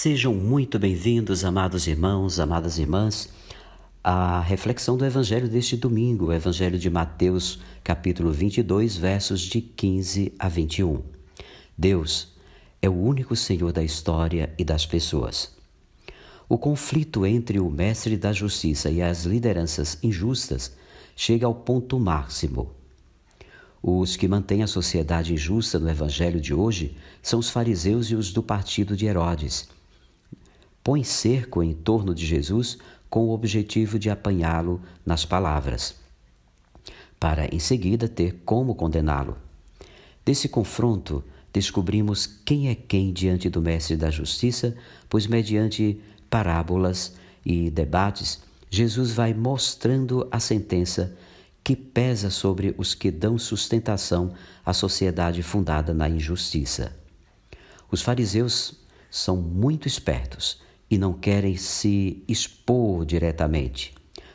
Sejam muito bem-vindos, amados irmãos, amadas irmãs, à reflexão do Evangelho deste domingo, o Evangelho de Mateus, capítulo 22, versos de 15 a 21. Deus é o único Senhor da história e das pessoas. O conflito entre o mestre da justiça e as lideranças injustas chega ao ponto máximo. Os que mantêm a sociedade injusta no Evangelho de hoje são os fariseus e os do partido de Herodes. Põe cerco em torno de Jesus com o objetivo de apanhá-lo nas palavras, para em seguida ter como condená-lo. Desse confronto, descobrimos quem é quem diante do mestre da justiça, pois mediante parábolas e debates, Jesus vai mostrando a sentença que pesa sobre os que dão sustentação à sociedade fundada na injustiça. Os fariseus são muito espertos e não querem se expor diretamente.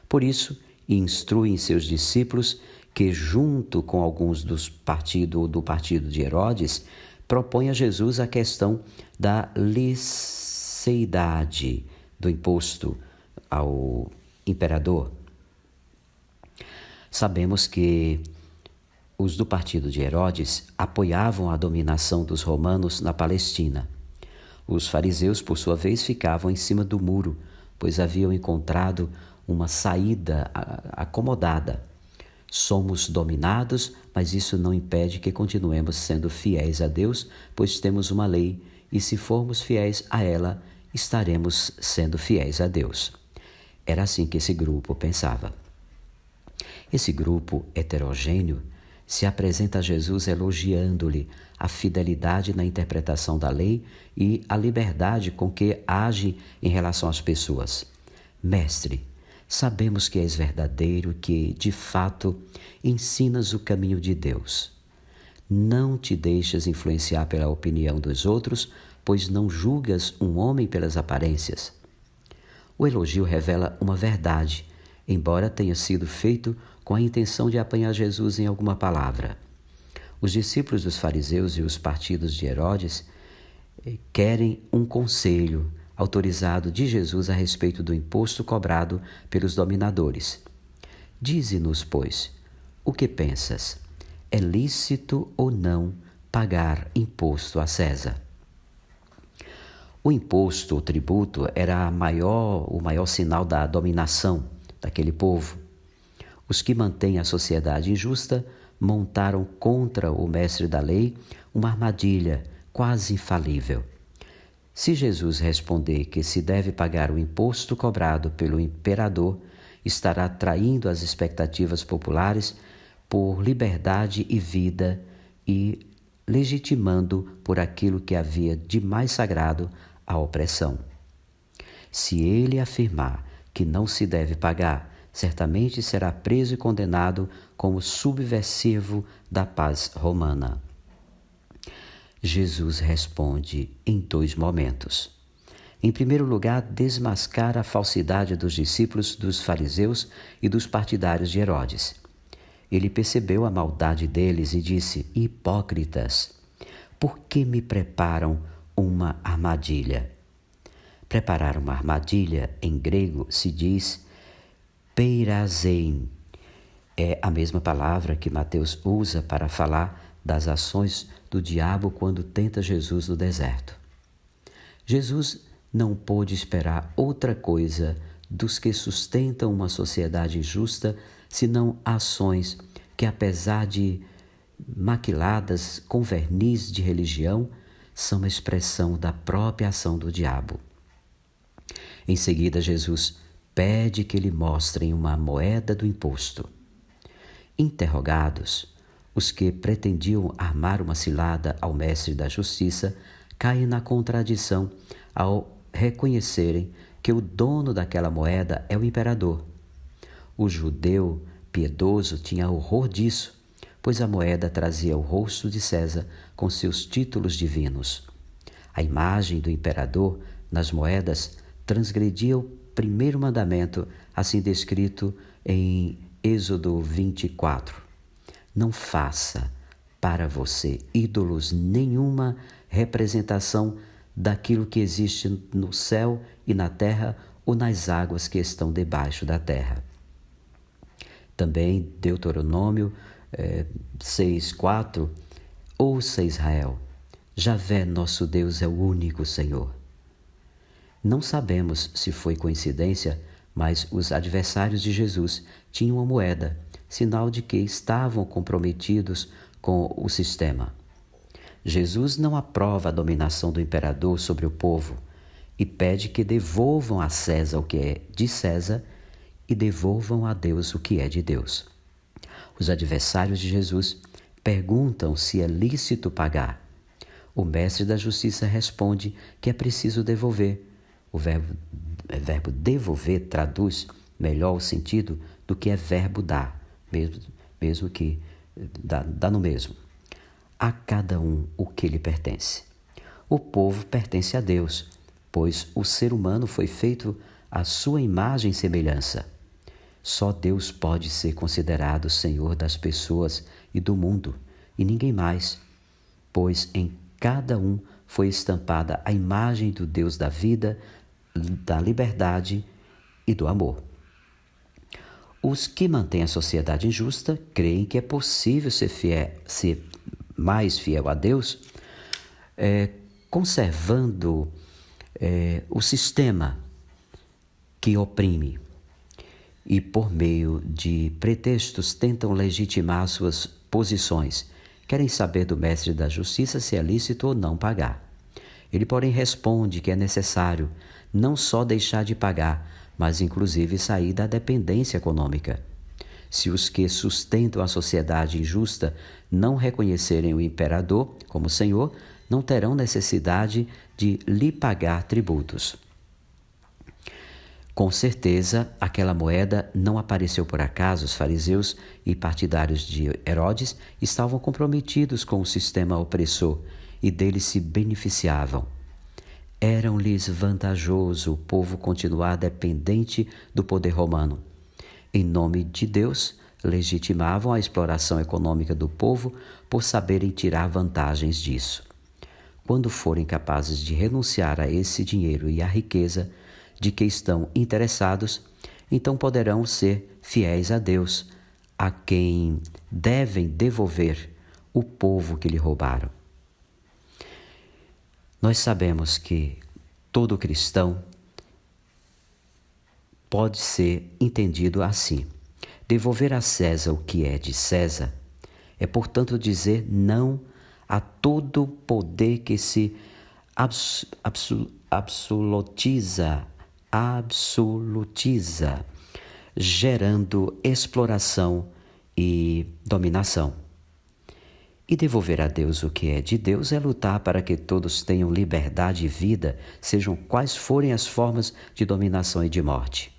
Por isso, instruem seus discípulos que, junto com alguns do partido de Herodes, propõem a Jesus a questão da liceidade do imposto ao imperador. Sabemos que os do partido de Herodes apoiavam a dominação dos romanos na Palestina. Os fariseus, por sua vez, ficavam em cima do muro, pois haviam encontrado uma saída acomodada. Somos dominados, mas isso não impede que continuemos sendo fiéis a Deus, pois temos uma lei e, se formos fiéis a ela, estaremos sendo fiéis a Deus. Era assim que esse grupo pensava. Esse grupo heterogêneo se apresenta a Jesus elogiando-lhe a fidelidade na interpretação da lei e a liberdade com que age em relação às pessoas. Mestre, sabemos que és verdadeiro, que, de fato, ensinas o caminho de Deus. Não te deixas influenciar pela opinião dos outros, pois não julgas um homem pelas aparências. O elogio revela uma verdade, embora tenha sido feito com a intenção de apanhar Jesus em alguma palavra. Os discípulos dos fariseus e os partidos de Herodes querem um conselho autorizado de Jesus a respeito do imposto cobrado pelos dominadores. Dize-nos, pois, o que pensas? É lícito ou não pagar imposto a César? O imposto, o tributo, era o maior sinal da dominação daquele povo. Os que mantêm a sociedade injusta montaram contra o mestre da lei uma armadilha quase infalível. Se Jesus responder que se deve pagar o imposto cobrado pelo imperador, estará traindo as expectativas populares por liberdade e vida e legitimando por aquilo que havia de mais sagrado a opressão. Se ele afirmar que não se deve pagar, certamente será preso e condenado como subversivo da paz romana. Jesus responde em dois momentos. Em primeiro lugar, desmascara a falsidade dos discípulos dos fariseus e dos partidários de Herodes. Ele percebeu a maldade deles e disse: hipócritas, por que me preparam uma armadilha? Preparar uma armadilha, em grego, se diz peirazein. É a mesma palavra que Mateus usa para falar das ações do diabo quando tenta Jesus no deserto. Jesus não pôde esperar outra coisa dos que sustentam uma sociedade injusta, senão ações que, apesar de maquiladas com verniz de religião, são uma expressão da própria ação do diabo. Em seguida, Jesus pede que lhe mostrem uma moeda do imposto. Interrogados, os que pretendiam armar uma cilada ao mestre da justiça caem na contradição ao reconhecerem que o dono daquela moeda é o imperador. O judeu piedoso tinha horror disso, pois a moeda trazia o rosto de César com seus títulos divinos. A imagem do imperador nas moedas transgredia o primeiro mandamento, assim descrito em Êxodo 24. Não faça para você ídolos nenhuma representação daquilo que existe no céu e na terra ou nas águas que estão debaixo da terra. Também Deuteronômio 6:4, ouça Israel, Javé nosso Deus é o único Senhor. Não sabemos se foi coincidência, mas os adversários de Jesus tinham uma moeda, sinal de que estavam comprometidos com o sistema. Jesus não aprova a dominação do imperador sobre o povo e pede que devolvam a César o que é de César e devolvam a Deus o que é de Deus. Os adversários de Jesus perguntam se é lícito pagar. O mestre da justiça responde que é preciso devolver. O verbo devolver traduz melhor o sentido do que é verbo dar, mesmo que dá no mesmo. A cada um o que lhe pertence. O povo pertence a Deus, pois o ser humano foi feito à sua imagem e semelhança. Só Deus pode ser considerado Senhor das pessoas e do mundo, e ninguém mais, pois em cada um foi estampada a imagem do Deus da vida, da liberdade e do amor. Os que mantêm a sociedade injusta creem que é possível ser mais fiel a Deus, conservando o sistema que oprime e, por meio de pretextos, tentam legitimar suas posições. Querem saber do mestre da justiça se é lícito ou não pagar. Ele, porém, responde que é necessário não só deixar de pagar, mas inclusive sair da dependência econômica. Se os que sustentam a sociedade injusta não reconhecerem o imperador como senhor, não terão necessidade de lhe pagar tributos. Com certeza, aquela moeda não apareceu por acaso. Os fariseus e partidários de Herodes estavam comprometidos com o sistema opressor e dele se beneficiavam. Era-lhes vantajoso o povo continuar dependente do poder romano. Em nome de Deus, legitimavam a exploração econômica do povo por saberem tirar vantagens disso. Quando forem capazes de renunciar a esse dinheiro e à riqueza de que estão interessados, então poderão ser fiéis a Deus, a quem devem devolver o povo que lhe roubaram. Nós sabemos que todo cristão pode ser entendido assim. Devolver a César o que é de César é, portanto, dizer não a todo poder que se absolutiza, gerando exploração e dominação. E devolver a Deus o que é de Deus é lutar para que todos tenham liberdade e vida, sejam quais forem as formas de dominação e de morte.